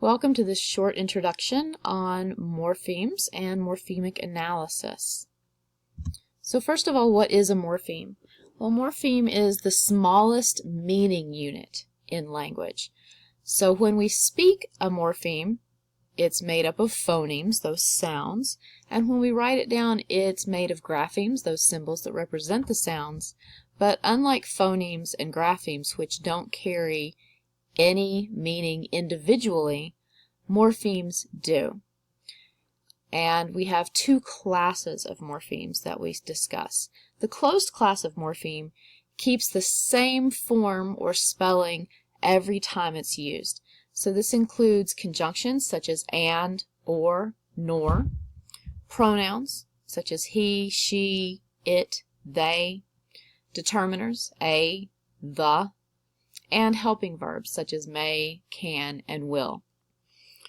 Welcome to this short introduction on morphemes and morphemic analysis. So first of all, what is a morpheme? Well, morpheme is the smallest meaning unit in language. So when we speak a morpheme, it's made up of phonemes, those sounds, and when we write it down, it's made of graphemes, those symbols that represent the sounds. But unlike phonemes and graphemes, which don't carry any meaning individually, morphemes do. And we have two classes of morphemes that we discuss. The closed class of morpheme keeps the same form or spelling every time it's used. So this includes conjunctions such as and, or, nor, pronouns such as he, she, it, they, determiners, a, the, and helping verbs such as may, can, and will.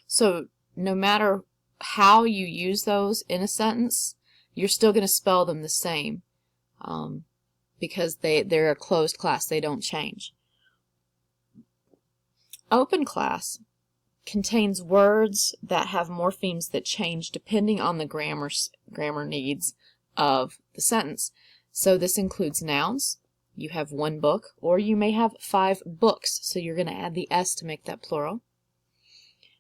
So no matter how you use those in a sentence, you're still going to spell them the same because they're a closed class. They don't change. Open class contains words that have morphemes that change depending on the grammar needs of the sentence. So this includes nouns. You have one book, or you may have 5 books, so you're going to add the S to make that plural.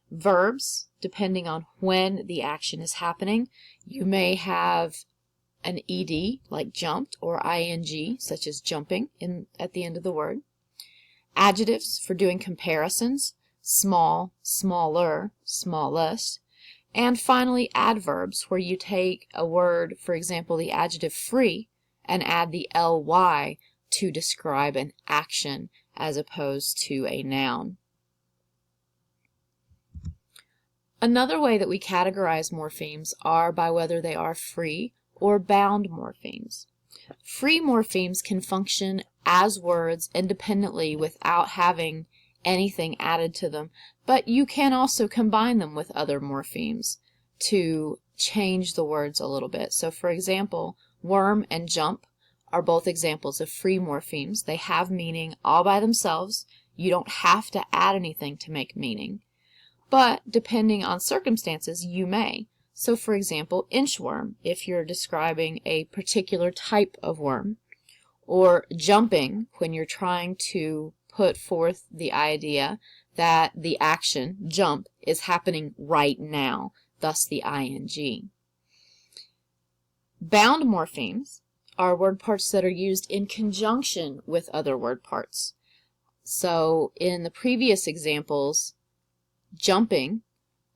Verbs, depending on when the action is happening, you may have an ed, like jumped, or ing, such as jumping, at the end of the word. Adjectives, for doing comparisons, small, smaller, smallest. And finally, adverbs, where you take a word, for example, the adjective free, and add the ly to describe an action as opposed to a noun. Another way that we categorize morphemes are by whether they are free or bound morphemes. Free morphemes can function as words independently without having anything added to them, but you can also combine them with other morphemes to change the words a little bit. So for example, worm and jump are both examples of free morphemes. They have meaning all by themselves. You don't have to add anything to make meaning. But depending on circumstances, you may. So for example, inchworm, if you're describing a particular type of worm, or jumping when you're trying to put forth the idea that the action, jump, is happening right now, thus the ing. Bound morphemes are word parts that are used in conjunction with other word parts. So in the previous examples, jumping,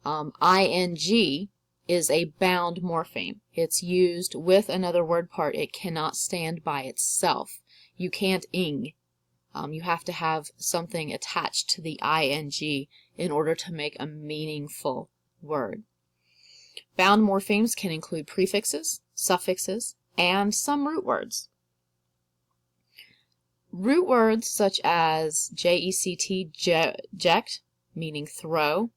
ing is a bound morpheme. It's used with another word part. It cannot stand by itself. You can't ing. You have to have something attached to the ing in order to make a meaningful word. Bound morphemes can include prefixes, suffixes, and some root words. Root words such as ject, meaning throw,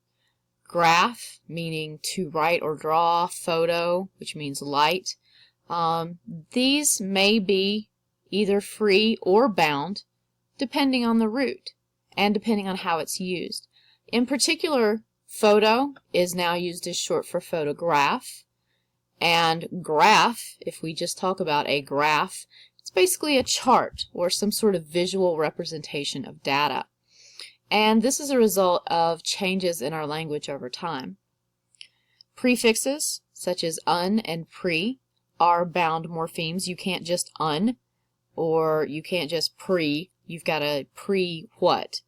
graph, meaning to write or draw, photo, which means light. These may be either free or bound, depending on the root and depending on how it's used. In particular, photo is now used as short for photograph, and graph, if we just talk about a graph, it's basically a chart or some sort of visual representation of data. And this is a result of changes in our language over time. Prefixes, such as un and pre, are bound morphemes. You can't just un, or you can't just pre. You've got to pre-what.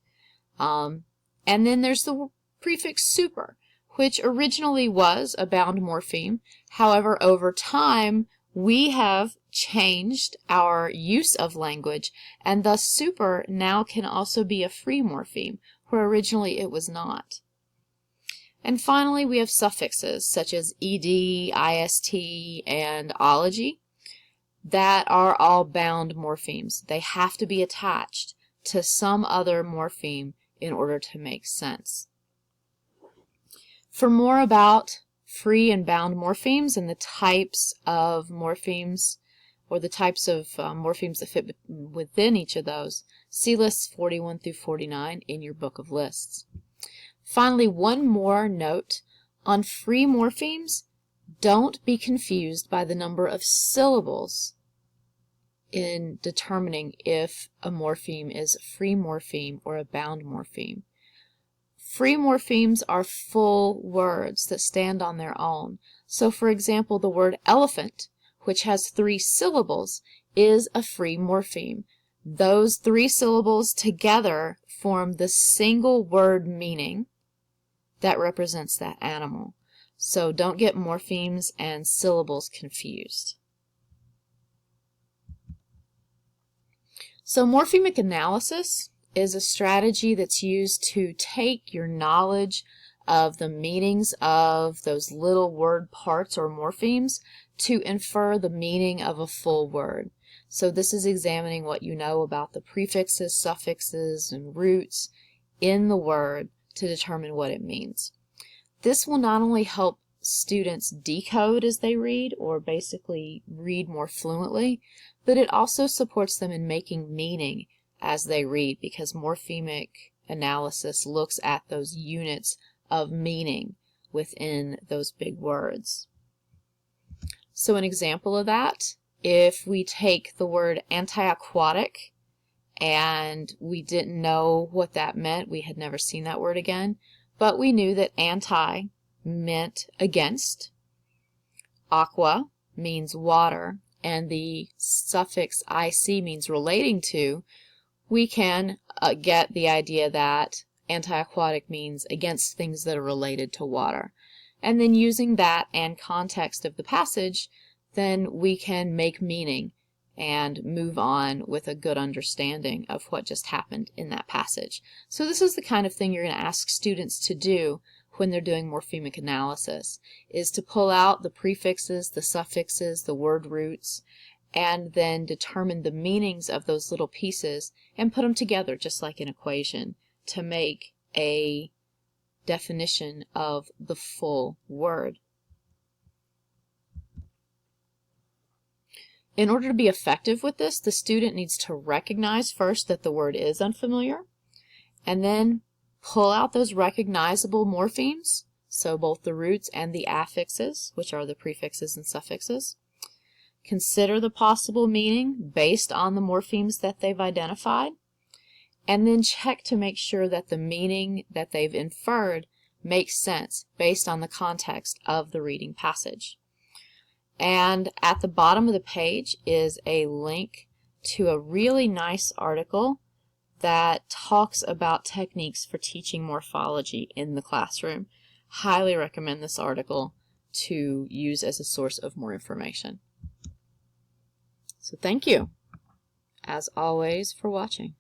And then there's the prefix super, which originally was a bound morpheme. However, over time, we have changed our use of language, and thus super now can also be a free morpheme, where originally it was not. And finally, we have suffixes such as ed, ist, and ology that are all bound morphemes. They have to be attached to some other morpheme in order to make sense. For more about free and bound morphemes and the types of morphemes, or the types of morphemes that fit within each of those, see lists 41 through 49 in your book of lists. Finally, one more note. On free morphemes, don't be confused by the number of syllables in determining if a morpheme is a free morpheme or a bound morpheme. Free morphemes are full words that stand on their own. So for example, the word elephant, which has 3 syllables, is a free morpheme. Those 3 syllables together form the single word meaning that represents that animal. So don't get morphemes and syllables confused. So morphemic analysis is a strategy that's used to take your knowledge of the meanings of those little word parts or morphemes to infer the meaning of a full word. So this is examining what you know about the prefixes, suffixes, and roots in the word to determine what it means. This will not only help students decode as they read, or basically read more fluently, but it also supports them in making meaning as they read, because morphemic analysis looks at those units of meaning within those big words. So an example of that, if we take the word anti-aquatic and we didn't know what that meant, we had never seen that word again, but we knew that anti meant against, aqua means water, and the suffix ic means relating to, we can get the idea that anti-aquatic means against things that are related to water. And then using that and context of the passage, then we can make meaning and move on with a good understanding of what just happened in that passage. So this is the kind of thing you're going to ask students to do when they're doing morphemic analysis, is to pull out the prefixes, the suffixes, the word roots, and then determine the meanings of those little pieces and put them together just like an equation to make a definition of the full word. In order to be effective with this, the student needs to recognize first that the word is unfamiliar, and then pull out those recognizable morphemes, so both the roots and the affixes, which are the prefixes and suffixes. Consider the possible meaning based on the morphemes that they've identified, and then check to make sure that the meaning that they've inferred makes sense based on the context of the reading passage. And at the bottom of the page is a link to a really nice article that talks about techniques for teaching morphology in the classroom. Highly recommend this article to use as a source of more information. So thank you, as always, for watching.